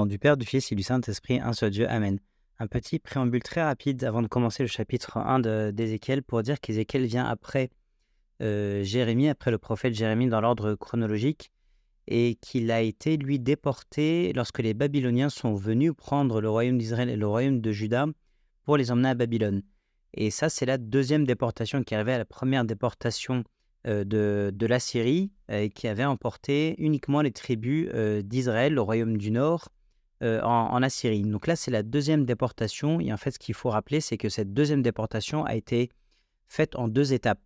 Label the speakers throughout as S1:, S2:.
S1: du Père, du Fils et du Saint-Esprit, un seul Dieu. Amen. Un petit préambule très rapide avant de commencer le chapitre 1 d'Ézéchiel pour dire qu'Ézéchiel vient après Jérémie, après le prophète Jérémie dans l'ordre chronologique, et qu'il a été, lui, déporté lorsque les Babyloniens sont venus prendre le royaume d'Israël et le royaume de Juda pour les emmener à Babylone. Et ça, c'est la deuxième déportation qui arrivait à la première déportation de la Syrie, qui avait emporté uniquement les tribus d'Israël, le royaume du Nord, en Assyrie. Donc là, c'est la deuxième déportation. Et en fait, ce qu'il faut rappeler, c'est que cette deuxième déportation a été faite en deux étapes.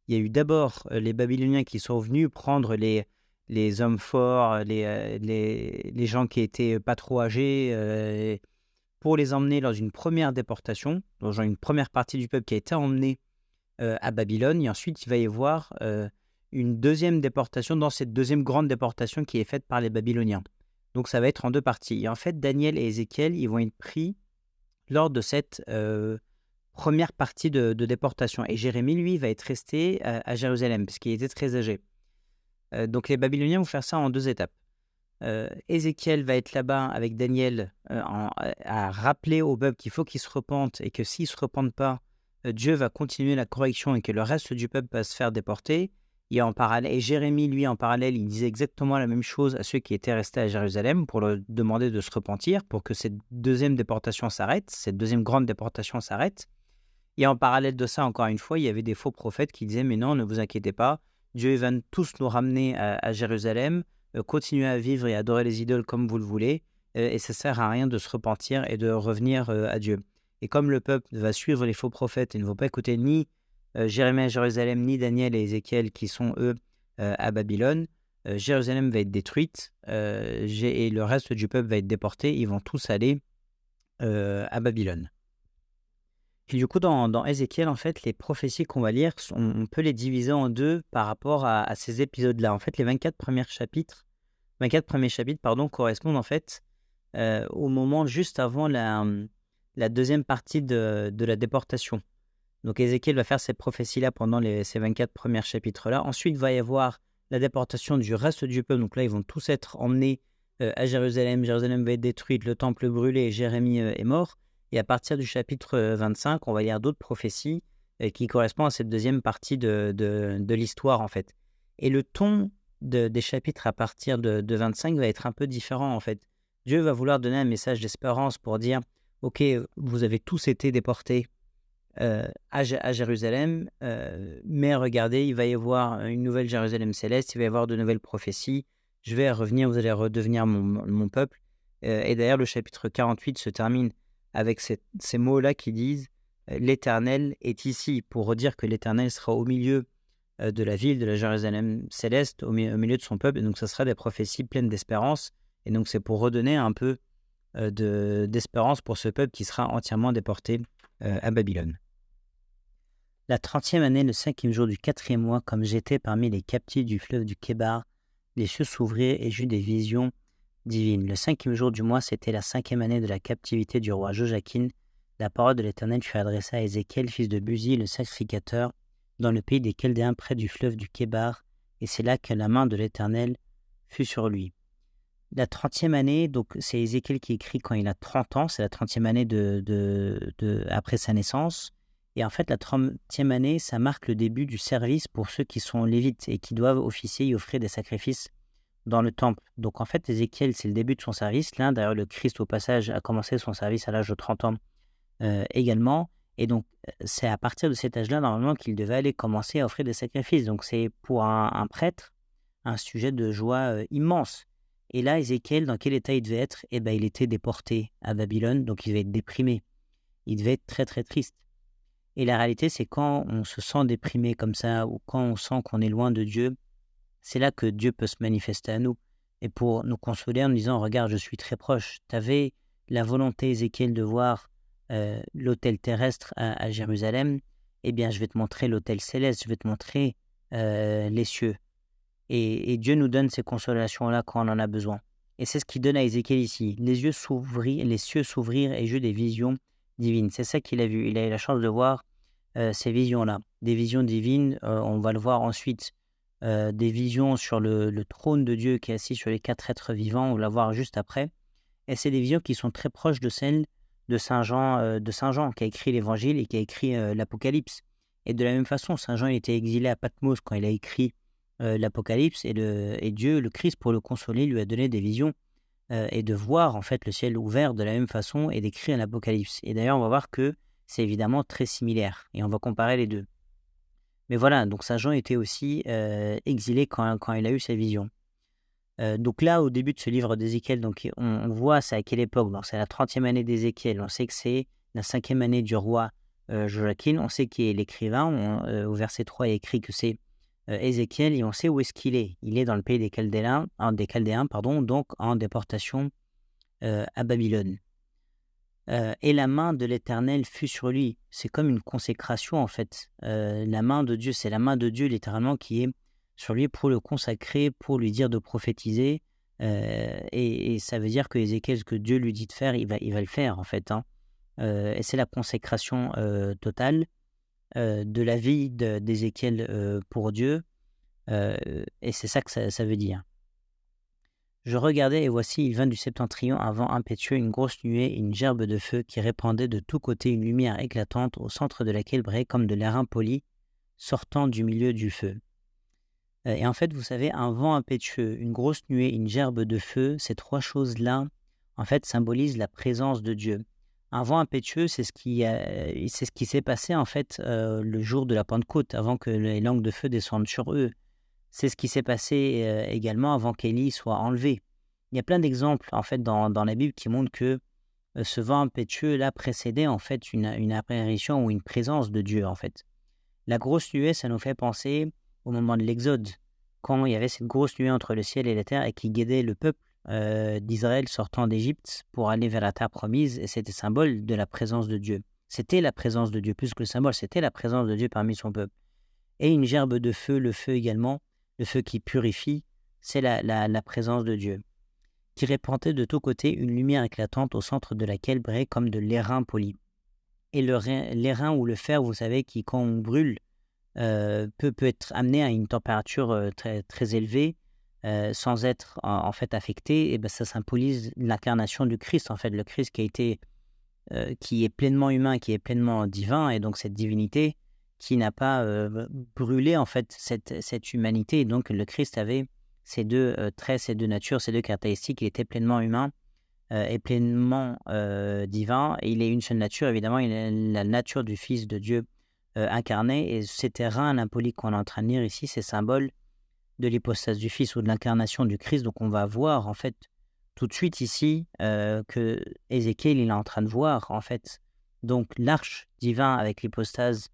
S1: Il y a eu d'abord les Babyloniens qui sont venus prendre les hommes forts, les gens qui étaient pas trop âgés, pour les emmener dans une première déportation, dans une première partie du peuple qui a été emmenée à Babylone. Et ensuite, il va y avoir une deuxième déportation dans cette deuxième grande déportation qui est faite par les Babyloniens. Donc, ça va être en deux parties. Et en fait, Daniel et Ézéchiel, ils vont être pris lors de cette première partie de déportation. Et Jérémie, lui, va être resté à Jérusalem, parce qu'il était très âgé. Donc, les Babyloniens vont faire ça en deux étapes. Ézéchiel va être là-bas avec Daniel à rappeler au peuple qu'il faut qu'ils se repentent et que s'ils ne se repentent pas, Dieu va continuer la correction et que le reste du peuple va se faire déporter. Et Jérémie, lui, en parallèle, il disait exactement la même chose à ceux qui étaient restés à Jérusalem pour leur demander de se repentir, pour que cette deuxième déportation s'arrête, cette deuxième grande déportation s'arrête. Et en parallèle de ça, encore une fois, il y avait des faux prophètes qui disaient « Mais non, ne vous inquiétez pas, Dieu va tous nous ramener à Jérusalem, continuer à vivre et adorer les idoles comme vous le voulez, et ça ne sert à rien de se repentir et de revenir à Dieu. » Et comme le peuple va suivre les faux prophètes et ne va pas écouter ni Jérémie à Jérusalem, ni Daniel et Ézéchiel qui sont, eux, à Babylone, Jérusalem va être détruite et le reste du peuple va être déporté. Ils vont tous aller à Babylone. Et du coup, dans Ézéchiel, en fait, les prophéties qu'on va lire, on peut les diviser en deux par rapport à ces épisodes-là. En fait, les 24 premiers chapitres, correspondent en fait au moment juste avant la deuxième partie de la déportation. Donc Ézéchiel va faire ces prophéties-là pendant ces 24 premiers chapitres-là. Ensuite, il va y avoir la déportation du reste du peuple. Donc là, ils vont tous être emmenés à Jérusalem. Jérusalem va être détruite, le temple brûlé et Jérémie est mort. Et à partir du chapitre 25, on va lire d'autres prophéties qui correspondent à cette deuxième partie de l'histoire, en fait. Et le ton des chapitres à partir de 25 va être un peu différent, en fait. Dieu va vouloir donner un message d'espérance pour dire « Ok, vous avez tous été déportés à Jérusalem, mais regardez, il va y avoir une nouvelle Jérusalem céleste, il va y avoir de nouvelles prophéties, je vais revenir, vous allez redevenir mon peuple. » Et d'ailleurs, le chapitre 48 se termine avec ces mots-là qui disent « L'Éternel est ici », pour redire que l'Éternel sera au milieu de la ville, de la Jérusalem céleste, au milieu de son peuple. Et donc, ce sera des prophéties pleines d'espérance. Et donc, c'est pour redonner un peu d'espérance pour ce peuple qui sera entièrement déporté à Babylone. La 30e année, le 5e jour du 4e mois, comme j'étais parmi les captifs du fleuve du Kébar, les cieux s'ouvrirent et j'eus des visions divines. Le 5e jour du mois, c'était la 5e année de la captivité du roi Joachim. La parole de l'Éternel fut adressée à Ézéchiel, fils de Buzi, le sacrificateur, dans le pays des Chaldéens près du fleuve du Kébar, et c'est là que la main de l'Éternel fut sur lui. La 30e année, donc c'est Ézéchiel qui écrit quand il a 30 ans, c'est la 30e année après sa naissance. Et en fait, la 30e année, ça marque le début du service pour ceux qui sont lévites et qui doivent officier et offrir des sacrifices dans le temple. Donc en fait, Ézéchiel, c'est le début de son service. Là, d'ailleurs, le Christ, au passage, a commencé son service à l'âge de 30 ans également. Et donc, c'est à partir de cet âge-là, normalement, qu'il devait aller commencer à offrir des sacrifices. Donc c'est pour un prêtre un sujet de joie immense. Et là, Ézéchiel, dans quel état il devait être? Eh bien, il était déporté à Babylone, donc il devait être déprimé. Il devait être très, très triste. Et la réalité, c'est quand on se sent déprimé comme ça, ou quand on sent qu'on est loin de Dieu, c'est là que Dieu peut se manifester à nous. Et pour nous consoler en nous disant, regarde, je suis très proche. Tu avais la volonté, Ézéchiel, de voir l'autel terrestre à Jérusalem. Eh bien, je vais te montrer l'autel céleste, je vais te montrer les cieux. Et Dieu nous donne ces consolations-là quand on en a besoin. Et c'est ce qu'il donne à Ézéchiel ici. Les cieux s'ouvrirent et j'eus des visions divines. C'est ça qu'il a vu. Il a eu la chance de voir ces visions-là. Des visions divines, on va le voir ensuite. Des visions sur le trône de Dieu qui est assis sur les 4 êtres vivants, on va la voir juste après. Et c'est des visions qui sont très proches de celles de Saint Jean qui a écrit l'Évangile et qui a écrit l'Apocalypse. Et de la même façon, Saint Jean il était exilé à Patmos quand il a écrit l'Apocalypse et Dieu, le Christ, pour le consoler, lui a donné des visions et de voir en fait le ciel ouvert de la même façon et d'écrire l'Apocalypse. Et d'ailleurs, on va voir que c'est évidemment très similaire et on va comparer les deux. Mais voilà, donc Saint Jean était aussi exilé quand il a eu sa vision. Donc là, au début de ce livre d'Ézéchiel, donc on voit c'est à quelle époque. Donc c'est la 30e année d'Ézéchiel. On sait que c'est la 5e année du roi Joachim. On sait qui est l'écrivain. Au verset 3, il est écrit que c'est Ézéchiel et on sait où est-ce qu'il est. Il est dans le pays des Chaldéens, donc en déportation à Babylone. Et la main de l'Éternel fut sur lui. C'est comme une consécration en fait. La main de Dieu, c'est la main de Dieu littéralement qui est sur lui pour le consacrer, pour lui dire de prophétiser. Et ça veut dire que Ézéchiel, ce que Dieu lui dit de faire, il va le faire en fait. Et c'est la consécration totale de la vie d'Ézéchiel pour Dieu. Et c'est ça que ça veut dire. Je regardais et voici, il vint du septentrion un vent impétueux, une grosse nuée et une gerbe de feu qui répandait de tous côtés une lumière éclatante au centre de laquelle brillait comme de l'airain poli sortant du milieu du feu. Et en fait, vous savez, un vent impétueux, une grosse nuée, une gerbe de feu, ces trois choses-là, en fait, symbolisent la présence de Dieu. Un vent impétueux, c'est ce qui s'est passé en fait le jour de la Pentecôte, avant que les langues de feu descendent sur eux. C'est ce qui s'est passé également avant qu'Élie soit enlevé. Il y a plein d'exemples en fait dans la Bible qui montrent que ce vent impétueux là précédait en fait une apparition ou une présence de Dieu en fait. La grosse nuée, ça nous fait penser au moment de l'Exode, quand il y avait cette grosse nuée entre le ciel et la terre et qui guidait le peuple d'Israël sortant d'Égypte pour aller vers la terre promise, et c'était symbole de la présence de Dieu. C'était la présence de Dieu, plus que le symbole, c'était la présence de Dieu parmi son peuple. Et une gerbe de feu, le feu également, le feu qui purifie, c'est la présence de Dieu, qui répandait de tous côtés une lumière éclatante au centre de laquelle brillait comme de l'airain poli. Et l'airain ou le fer, vous savez, qui quand on brûle, peut être amené à une température très, très élevée, sans être en fait affecté, et ben ça symbolise l'incarnation du Christ, en fait, le Christ qui est pleinement humain, qui est pleinement divin, et donc cette divinité qui n'a pas brûlé en fait cette humanité. Et donc le Christ avait ces deux traits, ces deux natures, ces deux caractéristiques. Il était pleinement humain et pleinement divin. Et il est une seule nature, évidemment. Il est la nature du Fils de Dieu incarné. Et ces terrains impoliques qu'on est en train de lire ici, c'est symbole de l'hypostase du Fils ou de l'incarnation du Christ. Donc on va voir en fait tout de suite ici que Ézéchiel il est en train de voir en fait donc l'arche divin avec l'hypostase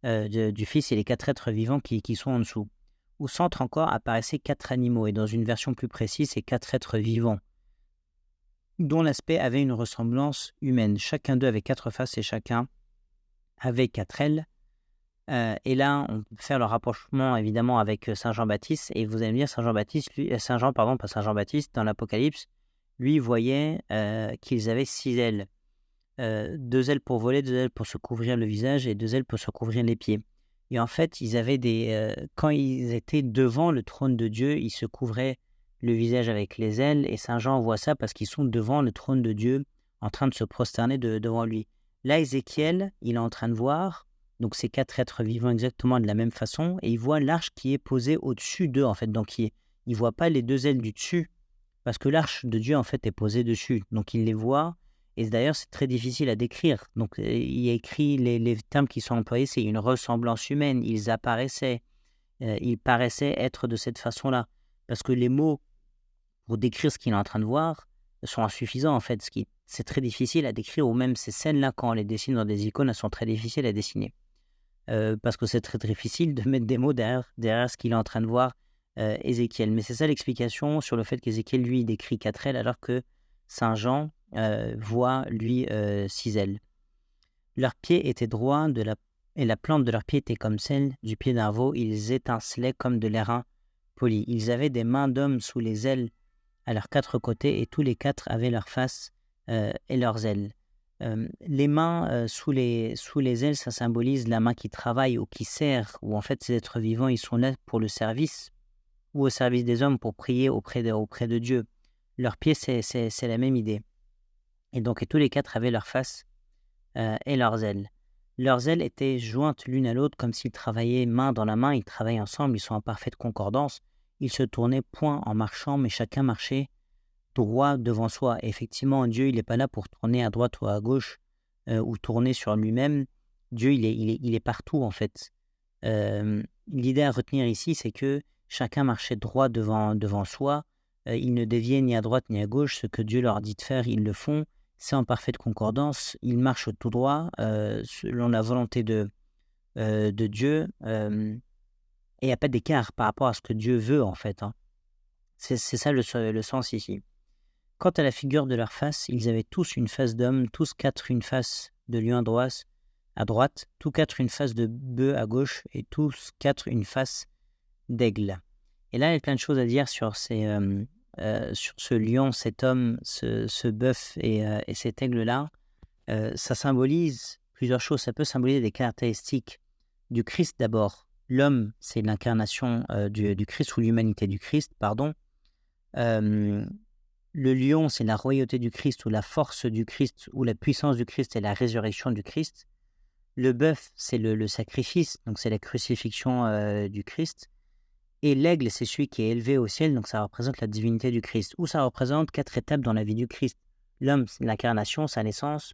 S1: du Fils et les 4 êtres vivants qui sont en dessous. Au centre encore apparaissaient 4 animaux, et dans une version plus précise, ces 4 êtres vivants, dont l'aspect avait une ressemblance humaine. Chacun d'eux avait 4 faces et chacun avait 4 ailes. Et là, on peut faire le rapprochement évidemment avec Saint Jean-Baptiste, et vous allez me dire, Saint Jean, pas Saint Jean-Baptiste, dans l'Apocalypse, lui voyait qu'ils avaient 6 ailes. 2 ailes pour voler, 2 ailes pour se couvrir le visage et 2 ailes pour se couvrir les pieds. Et en fait, ils avaient quand ils étaient devant le trône de Dieu, ils se couvraient le visage avec les ailes, et Saint Jean voit ça parce qu'ils sont devant le trône de Dieu, en train de se prosterner devant lui. Là, Ézéchiel, il est en train de voir donc ces 4 êtres vivants exactement de la même façon, et il voit l'arche qui est posée au-dessus d'eux, en fait. Donc, il ne voit pas les 2 ailes du dessus, parce que l'arche de Dieu, en fait, est posée dessus. Donc, il les voit. Et d'ailleurs, c'est très difficile à décrire. Donc, il y a écrit les termes qui sont employés, c'est une ressemblance humaine. Ils apparaissaient, ils paraissaient être de cette façon-là. Parce que les mots pour décrire ce qu'il est en train de voir sont insuffisants, en fait. C'est très difficile à décrire, ou même ces scènes-là, quand on les dessine dans des icônes, elles sont très difficiles à dessiner. Parce que c'est très, très difficile de mettre des mots derrière ce qu'il est en train de voir, Ézéchiel. Mais c'est ça l'explication sur le fait qu'Ézéchiel, lui, décrit 4 ailes, alors que Saint Jean voit, lui, 6 ailes. Leurs pieds étaient droits, et la plante de leurs pieds était comme celle du pied d'un veau. Ils étincelaient comme de l'airain poli. Ils avaient des mains d'hommes sous les ailes à leurs 4 côtés, et tous les 4 avaient leurs faces et leurs ailes. Les mains sous les ailes, ça symbolise la main qui travaille ou qui sert, ou en fait ces êtres vivants, ils sont là pour le service, ou au service des hommes pour prier auprès de Dieu. Leurs pieds, c'est la même idée. Et donc, et tous les quatre avaient leur face et leurs ailes. Leurs ailes étaient jointes l'une à l'autre comme s'ils travaillaient main dans la main, ils travaillaient ensemble, ils sont en parfaite concordance. Ils se tournaient point en marchant, mais chacun marchait droit devant soi. Et effectivement, Dieu, il n'est pas là pour tourner à droite ou à gauche ou tourner sur lui-même. Dieu, il est partout en fait. L'idée à retenir ici, c'est que chacun marchait droit devant soi. Ils ne déviaient ni à droite ni à gauche. Ce que Dieu leur dit de faire, ils le font. C'est en parfaite concordance. Ils marchent tout droit selon la volonté de Dieu. Et il n'y a pas d'écart par rapport à ce que Dieu veut en fait. Hein. C'est ça le sens ici. Quant à la figure de leur face, ils avaient tous une face d'homme, tous quatre une face de lion à droite, tous quatre une face de bœuf à gauche et tous quatre une face d'aigle. Et là, il y a plein de choses à dire sur sur ce lion, cet homme, ce bœuf et cet aigle-là. Ça symbolise plusieurs choses. Ça peut symboliser des caractéristiques du Christ d'abord. L'homme, c'est l'incarnation du Christ ou l'humanité du Christ, pardon. Le lion, c'est la royauté du Christ ou la force du Christ ou la puissance du Christ et la résurrection du Christ. Le bœuf, c'est le sacrifice, donc c'est la crucifixion du Christ. Et l'aigle, c'est celui qui est élevé au ciel, donc ça représente la divinité du Christ. Ou ça représente 4 étapes dans la vie du Christ. L'homme, c'est l'incarnation, sa naissance.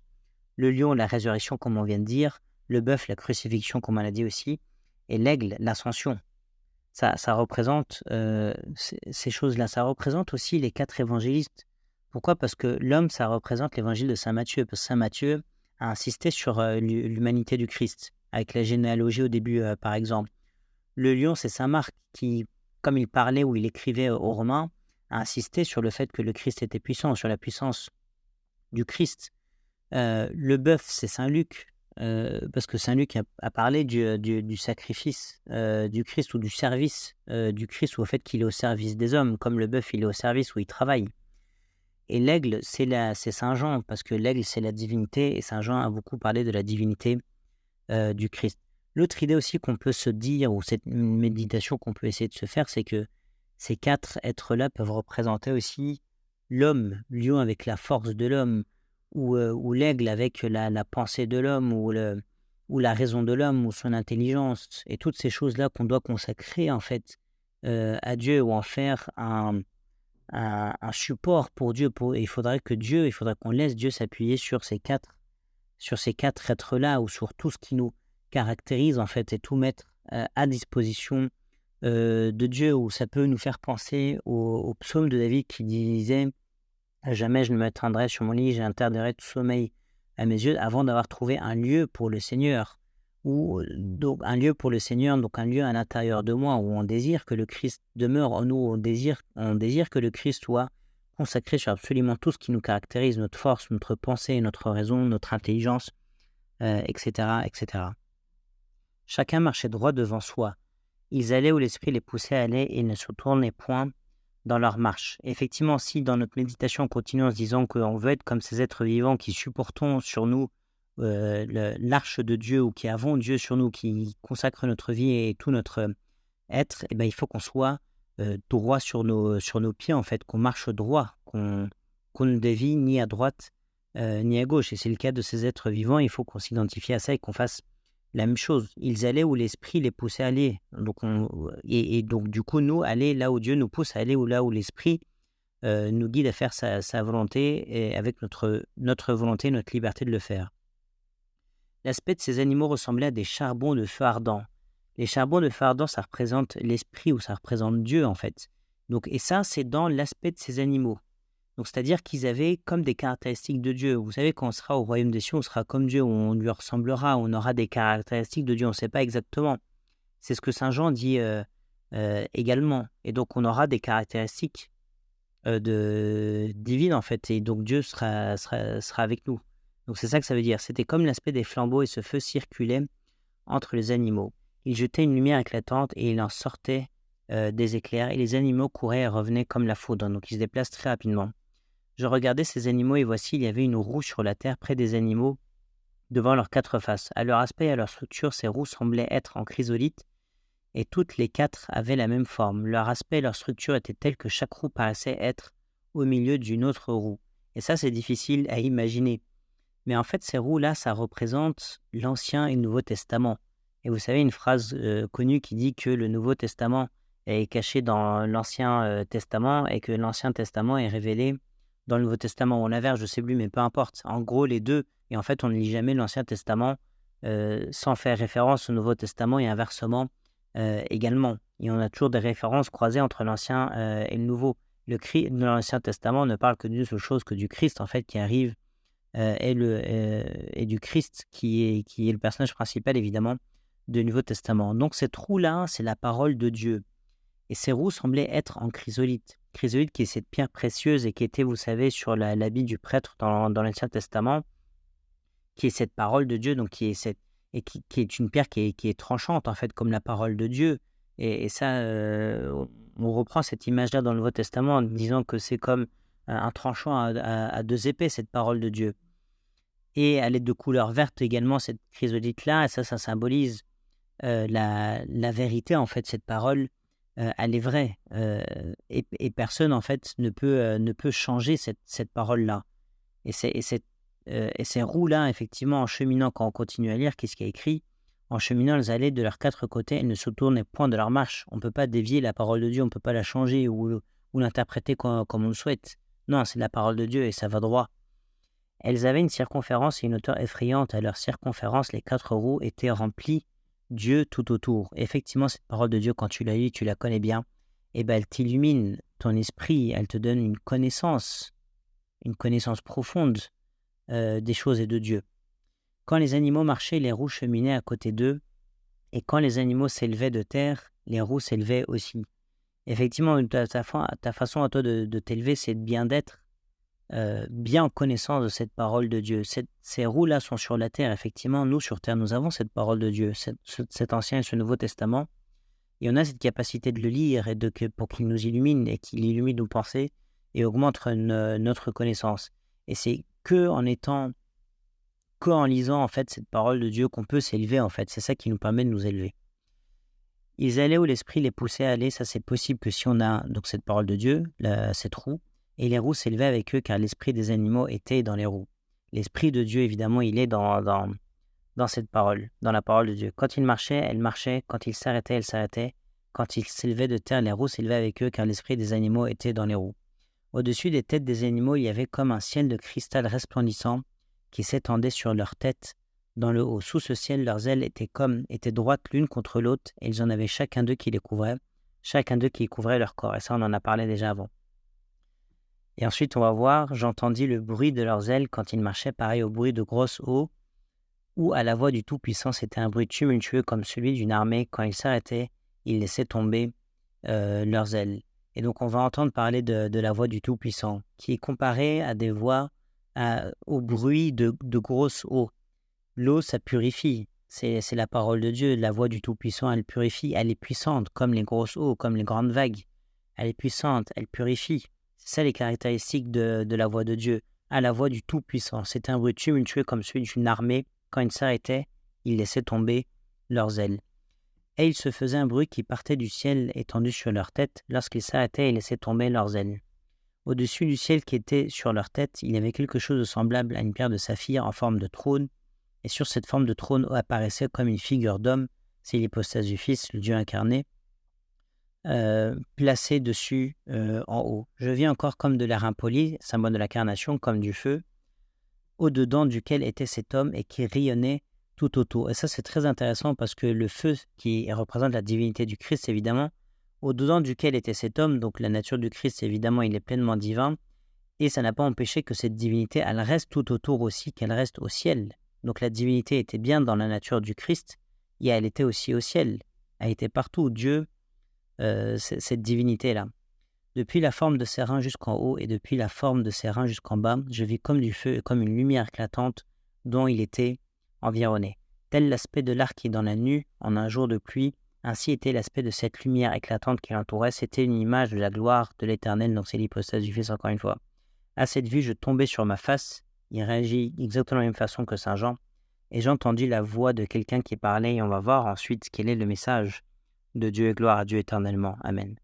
S1: Le lion, la résurrection, comme on vient de dire. Le bœuf, la crucifixion, comme on l'a dit aussi. Et l'aigle, l'ascension. Ça représente ces choses-là. Ça représente aussi les 4 évangélistes. Pourquoi ? Parce que l'homme, ça représente l'évangile de Saint Matthieu. Parce que Saint Matthieu a insisté sur l'humanité du Christ, avec la généalogie au début, par exemple. Le lion, c'est Saint Marc qui, comme il parlait ou il écrivait aux Romains, a insisté sur le fait que le Christ était puissant, sur la puissance du Christ. Le bœuf, c'est Saint Luc, parce que Saint Luc a parlé du sacrifice du Christ ou du service du Christ ou au fait qu'il est au service des hommes, comme le bœuf, il est au service où il travaille. Et l'aigle, c'est Saint Jean, parce que l'aigle, c'est la divinité, et Saint Jean a beaucoup parlé de la divinité du Christ. L'autre idée aussi qu'on peut se dire, ou cette méditation qu'on peut essayer de se faire, c'est que ces 4 êtres-là peuvent représenter aussi l'homme, lion avec la force de l'homme, ou l'aigle avec la pensée de l'homme, ou la raison de l'homme, ou son intelligence, et toutes ces choses-là qu'on doit consacrer en fait à Dieu, ou en faire un support pour Dieu. Et il faudrait qu'on laisse Dieu s'appuyer sur ces quatre êtres-là, ou sur tout ce qui nous caractérise en fait, et tout mettre à disposition de Dieu, où ça peut nous faire penser au psaume de David qui disait « Jamais je ne m'éteindrai sur mon lit, j'interdirai tout sommeil à mes yeux avant d'avoir trouvé un lieu pour le Seigneur. » Ou donc un lieu pour le Seigneur, donc un lieu à l'intérieur de moi où on désire que le Christ demeure en nous, on désire que le Christ soit consacré sur absolument tout ce qui nous caractérise, notre force, notre pensée, notre raison, notre intelligence, etc., etc. Chacun marchait droit devant soi. Ils allaient où l'esprit les poussait à aller et ne se tournaient point dans leur marche. Effectivement, si dans notre méditation on continue en se disant qu'on veut être comme ces êtres vivants qui supportons sur nous l'arche de Dieu, ou qui avons Dieu sur nous, qui consacre notre vie et tout notre être, il faut qu'on soit droit sur nos pieds, en fait, qu'on marche droit, qu'on ne dévie ni à droite ni à gauche. Et c'est le cas de ces êtres vivants, il faut qu'on s'identifie à ça et qu'on fasse la même chose. Ils allaient où l'esprit les poussait à aller. Donc donc du coup, nous, aller là où Dieu nous pousse à aller, ou là où l'esprit nous guide à faire sa volonté, et avec notre volonté, notre liberté de le faire. L'aspect de ces animaux ressemblait à des charbons de feu ardent. Les charbons de feu ardent, ça représente l'esprit, ou ça représente Dieu en fait. Donc, et ça, c'est dans l'aspect de ces animaux. Donc, c'est-à-dire qu'ils avaient comme des caractéristiques de Dieu. Vous savez, quand on sera au royaume des cieux, on sera comme Dieu, on lui ressemblera, on aura des caractéristiques de Dieu, on ne sait pas exactement. C'est ce que Saint Jean dit également. Et donc, on aura des caractéristiques divines en fait, et donc Dieu sera avec nous. Donc c'est ça que ça veut dire. C'était comme l'aspect des flambeaux, et ce feu circulait entre les animaux. Il jetait une lumière éclatante et il en sortait des éclairs, et les animaux couraient et revenaient comme la foudre. Donc ils se déplacent très rapidement. Je regardais ces animaux, et voici, il y avait une roue sur la terre près des animaux, devant leurs 4 faces. À leur aspect et à leur structure, ces roues semblaient être en chrysolite, et toutes les 4 avaient la même forme. Leur aspect et leur structure étaient tels que chaque roue paraissait être au milieu d'une autre roue. Et ça, c'est difficile à imaginer. Mais en fait, ces roues-là, ça représente l'Ancien et le Nouveau Testament. Et vous savez, une phrase connue qui dit que le Nouveau Testament est caché dans l'Ancien Testament et que l'Ancien Testament est révélé dans le Nouveau Testament ou l'inverse, je ne sais plus, mais peu importe. En gros, les deux. Et en fait, on ne lit jamais l'Ancien Testament sans faire référence au Nouveau Testament et inversement également. Et on a toujours des références croisées entre l'Ancien et le Nouveau. L'Ancien Testament ne parle que d'une seule chose, que du Christ, en fait, qui arrive et du Christ qui est le personnage principal, évidemment, du Nouveau Testament. Donc, cette roue-là, c'est la parole de Dieu. Et ces roues semblaient être en chrysolite. Chrysolite qui est cette pierre précieuse et qui était, vous savez, sur l'habit du prêtre dans l'Ancien Testament, qui est cette parole de Dieu, donc qui est une pierre qui est tranchante, en fait, comme la parole de Dieu. Et ça, on reprend cette image-là dans le Nouveau Testament en disant que c'est comme un tranchant à deux épées, cette parole de Dieu. Et elle est de couleur verte également, cette chrysolite-là, et ça symbolise la vérité, en fait, cette parole. Elle est vraie et personne en fait ne peut changer cette parole-là. Et ces roues-là, effectivement, en cheminant, quand on continue à lire, qu'est-ce qu'il y a écrit? En cheminant, elles allaient de leurs quatre côtés, elles ne se tournaient point de leur marche. On ne peut pas dévier la parole de Dieu, on ne peut pas la changer ou l'interpréter comme on le souhaite. Non, c'est la parole de Dieu et ça va droit. Elles avaient une circonférence et une hauteur effrayante. À leur circonférence, les quatre roues étaient remplies Dieu tout autour. Effectivement, cette parole de Dieu, quand tu la lis, tu la connais bien, et ben elle t'illumine ton esprit, elle te donne une connaissance profonde des choses et de Dieu. Quand les animaux marchaient, les roues cheminaient à côté d'eux, et quand les animaux s'élevaient de terre, les roues s'élevaient aussi. Effectivement, ta façon à toi de t'élever, c'est bien d'être bien en connaissance de cette parole de Dieu. Ces roues-là sont sur la terre. Effectivement, nous, sur terre, nous avons cette parole de Dieu, cet Ancien et ce Nouveau Testament. Et on a cette capacité de le lire et pour qu'il nous illumine et qu'il illumine nos pensées et augmente notre connaissance. Et c'est qu'en lisant, en fait, cette parole de Dieu qu'on peut s'élever, en fait. C'est ça qui nous permet de nous élever. Ils allaient où l'Esprit les poussait à aller. Ça, c'est possible que si on a donc cette parole de Dieu, cette roue, et les roues s'élevaient avec eux, car l'esprit des animaux était dans les roues. L'esprit de Dieu, évidemment, il est dans cette parole, dans la parole de Dieu. Quand il marchait, elle marchait. Quand il s'arrêtait, elle s'arrêtait. Quand il s'élevait de terre, les roues s'élevaient avec eux, car l'esprit des animaux était dans les roues. Au-dessus des têtes des animaux, il y avait comme un ciel de cristal resplendissant qui s'étendait sur leurs têtes dans le haut. Sous ce ciel, leurs ailes étaient droites l'une contre l'autre, et ils en avaient chacun d'eux qui les couvrait, leur corps. Et ça, on en a parlé déjà avant. Et ensuite, on va voir, j'entendis le bruit de leurs ailes quand ils marchaient, pareil au bruit de grosses eaux, ou à la voix du Tout-Puissant. C'était un bruit tumultueux comme celui d'une armée. Quand ils s'arrêtaient, ils laissaient tomber leurs ailes. Et donc, on va entendre parler de la voix du Tout-Puissant, qui est comparée à des voix, au bruit de grosses eaux. L'eau, ça purifie. C'est la parole de Dieu. La voix du Tout-Puissant, elle purifie. Elle est puissante, comme les grosses eaux, comme les grandes vagues. Elle est puissante, elle purifie. C'est ça les caractéristiques de la voix de Dieu. À la voix du Tout-Puissant. C'est un bruit tumultueux comme celui d'une armée. Quand ils s'arrêtaient, ils laissaient tomber leurs ailes. Et il se faisait un bruit qui partait du ciel étendu sur leur tête. Lorsqu'ils s'arrêtaient, ils laissaient tomber leurs ailes. Au-dessus du ciel qui était sur leur tête, il y avait quelque chose de semblable à une pierre de saphir en forme de trône. Et sur cette forme de trône apparaissait comme une figure d'homme, c'est l'hypostase du Fils, le Dieu incarné, placé dessus en haut. Je vis encore comme de l'air impoli, symbole de l'incarnation, comme du feu, au-dedans duquel était cet homme et qui rayonnait tout autour. Et ça, c'est très intéressant parce que le feu qui représente la divinité du Christ, évidemment, au-dedans duquel était cet homme, donc la nature du Christ, évidemment, il est pleinement divin, et ça n'a pas empêché que cette divinité, elle reste tout autour aussi, qu'elle reste au ciel. Donc la divinité était bien dans la nature du Christ, et elle était aussi au ciel. Elle était partout. Dieu, cette divinité-là. Depuis la forme de ses reins jusqu'en haut et depuis la forme de ses reins jusqu'en bas, je vis comme du feu et comme une lumière éclatante dont il était environné. Tel l'aspect de l'arc qui est dans la nue en un jour de pluie, ainsi était l'aspect de cette lumière éclatante qui l'entourait. C'était une image de la gloire de l'Éternel, donc c'est l'hypostase du Fils encore une fois. À cette vue, je tombais sur ma face. Il réagit exactement de la même façon que Saint Jean. Et j'ai entendu la voix de quelqu'un qui parlait et on va voir ensuite quel est le message de Dieu et gloire à Dieu éternellement. Amen.